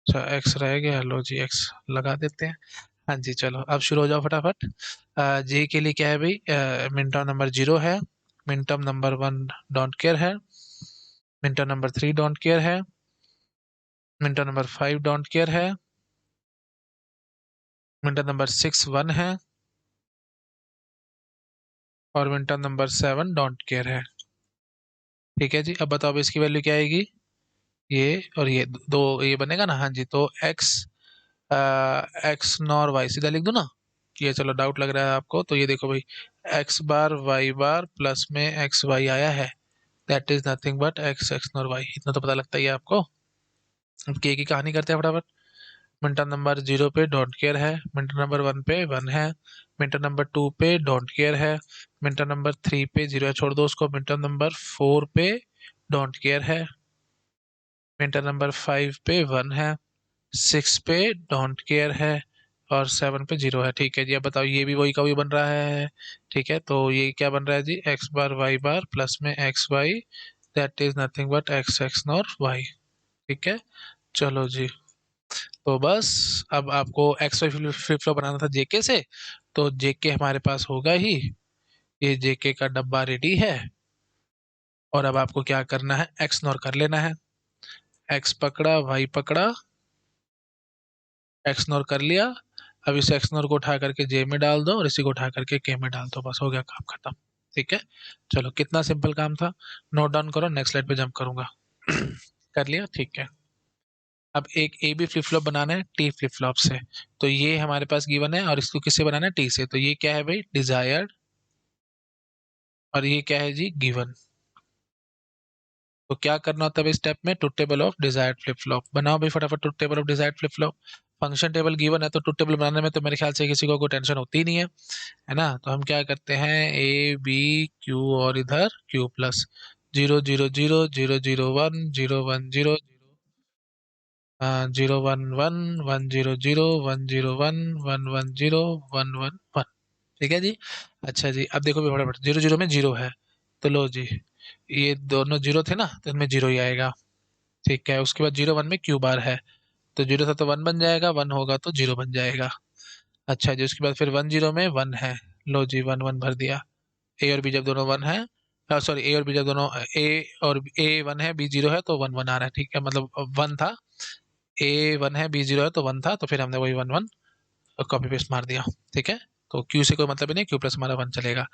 अच्छा, एक्स रह गया, लो जी एक्स लगा देते हैं। हाँ जी, चलो अब शुरू हो जाओ फटाफट। जे के लिए क्या है भाई, मिनटर्म नंबर 0 है, मिनटर्म नंबर 1 डोंट केयर है, मिनटर्म नंबर 3 डोंट केयर है, मिनटर्म नंबर 5 डोंट केयर है, मिनटर्म नंबर 6 1 है, और मिनटर्म नंबर 7 डोंट केयर है। ठीक है जी, अब बताओ अब इसकी वैल्यू क्या आएगी। ये और ये दो ये बनेगा ना, हाँ जी। तो एक्स नॉर वाई सीधा लिख दो ना, ये चलो डाउट लग रहा है आपको, तो ये देखो भाई, X bar Y bar plus में एक्स वाई आया है, that is nothing but X X nor Y, इतना तो पता लगता ही है आपको। अब के की कहानी करते हैं फटाफट। मिनट नंबर 0 पे डोंट केयर है, मिनट नंबर 1 पे 1 है, मिनट नंबर 2 पे डोंट केयर है, मिनट नंबर 3 पे 0 है, छोड़ दो उसको, मिनट नंबर 4 पे डोंट केयर है, मिनट नंबर 5 पे 1 है, 6 पे डोंट केयर है, और 7 पे 0 है। ठीक है जी, अब बताओ ये भी वही का वही बन रहा है। ठीक है, तो ये क्या बन रहा है जी, X bar Y bar plus में X Y, that is nothing but X X nor Y. ठीक है, चलो जी। तो बस अब आपको एक्स वाई फ्लिप फ्लॉप बनाना था जेके से, तो जेके हमारे पास होगा ही, ये जेके का डब्बा रेडी है। और अब आपको क्या करना है, एक्स नॉर कर लेना है। एक्स पकड़ा, वाई पकड़ा, एक्स नॉर कर लिया। अब इस एक्स नॉर को उठा करके जे में डाल दो और इसी को उठा करके के में डाल दो, बस हो गया काम खत्म। ठीक है, चलो कितना सिंपल काम था, नोट डाउन करो, नेक्स्ट स्लाइड पे जंप करूंगा। कर लिया, ठीक है। अब एक ए बी फ्लिप फ्लॉप बनाना है टी फ्लिप फ्लॉप से, तो ये हमारे पास गिवन है और इसको किससे बनाना है, टी से, तो ये क्या है भाई, डिजायर्ड, और ये क्या है जी, गिवन। तो क्या करना होता है भाई स्टेप में, truth table of desired flip flop बनाओ भाई फटाफट, truth table of desired flip flop. Function table given है तो ट्रुथ टेबल बनाने में तो मेरे ख्याल से किसी को कोई टेंशन होती ही नहीं है ना। तो हम क्या करते हैं, ए बी क्यू और इधर क्यू प्लस 0 0 0 0 0 0 1 0 1 0 0 1 1 1 0 0 1 1 0 1 1 1। ठीक है जी। अच्छा जी, अब देखो भी फटाफट, 0 0 में 0 है, तो लो जी, ये दोनों 0 थे ना, तो इनमें 0 ही आएगा। ठीक है, उसके बाद 0 1 में क्यू बार है, तो 0 था तो 1 बन जाएगा, 1 होगा तो 0 बन जाएगा। अच्छा जी, उसके बाद फिर 1 0 में 1 है, लो जी 1 1 भर दिया। ए और बी जब दोनों 1 है, सॉरी ए और बी जब दोनों ए और ए 1 है बी 0 है तो 1 1 आ रहा है। ठीक है, मतलब 1 था, ए 1 है बी 0 है तो 1 था, तो फिर हमने वही 1 1 कॉपी पेस्ट मार दिया। ठीक है, तो क्यू से कोई मतलब ही नहीं, क्यू प्लस हमारा 1 चलेगा।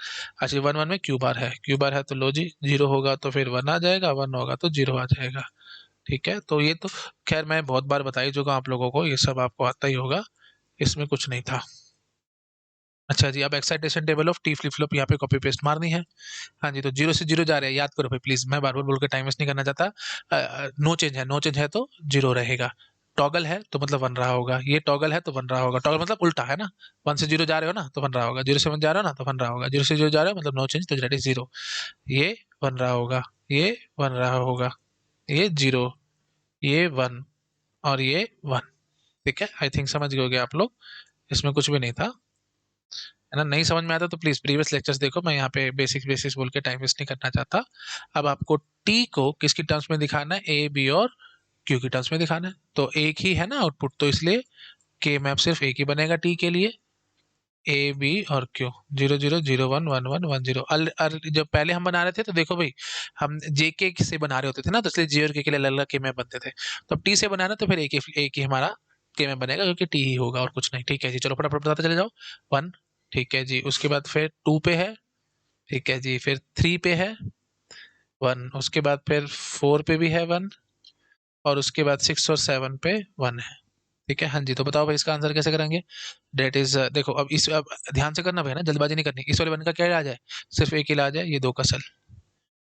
अच्छा, 1 1 में क्यू बार है, क्यू बार है तो लो जी 0 होगा तो फिर 1 आ जाएगा, 1 होगा तो 0 आ जाएगा। ठीक है, तो ये तो खैर मैं बहुत बार बता ही चुका हूं आप लोगों को, ये सब आपको आता ही होगा, इसमें कुछ नहीं था। अच्छा जी, अब excitation table of T flip flop यहाँ पे कॉपी पेस्ट मारनी है। हाँ जी, तो 0 से 0 जा रहे हैं, याद करो भाई प्लीज, मैं बार बार बोल के टाइम वेस्ट नहीं करना चाहता। नो चेंज है, नो चेंज है तो 0 रहेगा, टॉगल है तो मतलब 1 रहा होगा, ये टॉगल है तो 1 रहा होगा, टॉगल मतलब उल्टा है ना, 1 से 0 जा रहे हो ना तो 1 रहा होगा, 0 से 1 जा रहे हो ना तो 1 रहा होगा, 0 से 0 जा रहे हो मतलब नो चेंज, तो दैट इज 0, ये 1 रहा होगा, ये 1 रहा होगा, ये 0, ये 1 और ये 1। ठीक है, आई थिंक समझ गए होगे आप लोग, इसमें कुछ भी नहीं था, है ना। नहीं समझ में आता तो प्लीज प्रीवियस लेक्चर्स देखो, मैं यहाँ पे बेसिक बेसिस बोल के टाइम वेस्ट नहीं करना चाहता। अब आपको टी को किसकी टर्म्स में दिखाना है, ए बी और क्यू की टर्म्स में दिखाना है, तो एक ही है ना आउटपुट, तो इसलिए के मैप सिर्फ एक ही बनेगा टी के लिए, ए बी और क्यू, 0 0 0 1 1 1 0। जब पहले हम बना रहे थे तो देखो भाई, हम जे के से बना रहे होते थे ना, तो इसलिए जे और के लिए अलग अलग के मैप बनते थे, तो अब टी से बनाना तो फिर एक ही हमारा के मैप बनेगा, क्योंकि टी ही होगा और कुछ नहीं। ठीक है जी, चलो फटाफट बताते चले जाओ। 1, ठीक है जी, उसके बाद फिर 2 पे है, ठीक है जी, फिर 3 पे है 1, उसके बाद फिर 4 पे भी है 1, और उसके बाद 6 और 7 पे 1 है। ठीक है, हाँ जी, तो बताओ भाई इसका आंसर कैसे करेंगे। डेट इज देखो, अब ध्यान से करना भाई ना, जल्दबाजी नहीं करनी। इस वाले 1 का क्या इलाज है, सिर्फ एक इलाज है, ये 2 का सल।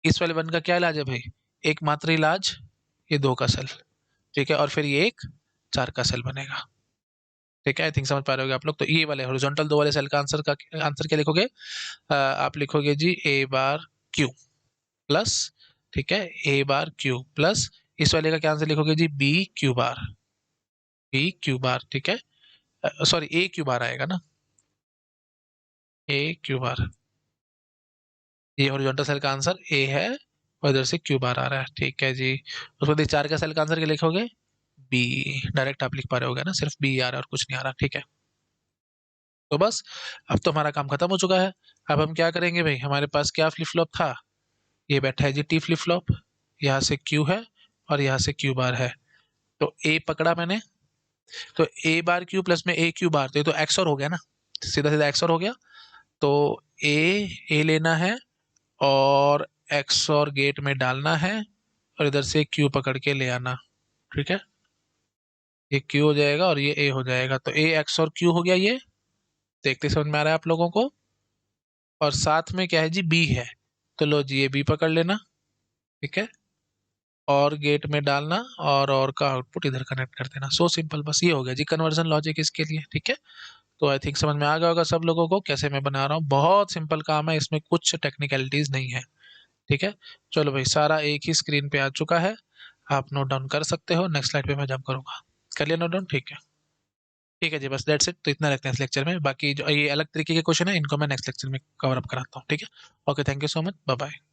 इस वाले 1 का क्या इलाज है भाई, एकमात्र इलाज, ये 2 का सल। ठीक है, और फिर ये एक 4 का सल बनेगा। ठीक है, आई थिंक समझ पा रहे होगे आप लोग। तो ये वाले हॉरिजॉन्टल 2 वाले सेल का आंसर क्या लिखोगे, आप लिखोगे जी ए बार क्यू प्लस, ठीक है, ए बार क्यू प्लस, इस वाले का क्या आंसर लिखोगे जी, B Q bar, B Q bar. ठीक है, सॉरी ए क्यू बार आएगा ना, ए क्यू बार, ये हॉरिजॉन्टल सेल का आंसर ए है, और इधर से क्यू बार आ रहा है। ठीक है जी, उसके बाद 4 का सेल का आंसर क्या लिखोगे, बी, डायरेक्ट आप लिख पा रहे होगे ना, सिर्फ बी आ रहा है और कुछ नहीं आ रहा। ठीक है, तो बस अब तो हमारा काम खत्म हो चुका है। अब हम क्या करेंगे भाई, हमारे पास क्या फ्लिप फ्लॉप था, ये बैठा है जी टी फ्लिप फ्लॉप, यहाँ से क्यू है और यहाँ से क्यू बार है, तो ए पकड़ा मैंने, तो ए बार क्यू प्लस में ए क्यू बार, तो ये तो एक्स और हो गया ना, सीधा सीधा एक्स और हो गया। तो ए ए लेना है और एक्स और गेट में डालना है, और इधर से क्यू पकड़ के ले आना, ठीक है। ये क्यू हो जाएगा और ये ए हो जाएगा, तो ए एक्स और क्यू हो गया ये। देखते समझ में आ रहा है आप लोगों को। और साथ में क्या है जी, बी है, तो लो जी ये बी पकड़ लेना, ठीक है। और गेट में डालना और का आउटपुट इधर कनेक्ट कर देना। सो सिंपल, बस ये हो गया जी कन्वर्जन लॉजिक इसके लिए, ठीक है। तो आई थिंक समझ में आ गया होगा सब लोगों को कैसे मैं बना रहा हूँ। बहुत सिंपल काम है, इसमें कुछ टेक्निकलिटीज नहीं है, ठीक है। चलो भाई, सारा एक ही स्क्रीन पे आ चुका है, आप नोट डाउन कर सकते हो। नेक्स्ट स्लाइड पे मैं जंप करूंगा। कर लिया नोट डाउन, ठीक है। ठीक है जी, बस दैट्स इट। तो इतना रखते हैं इस लेक्चर में, बाकी जो ये अलग तरीके के क्वेश्चन है इनको मैं नेक्स्ट लेक्चर में कवर अप कराता हूँ, ठीक है। Okay, thank you so much, bye bye.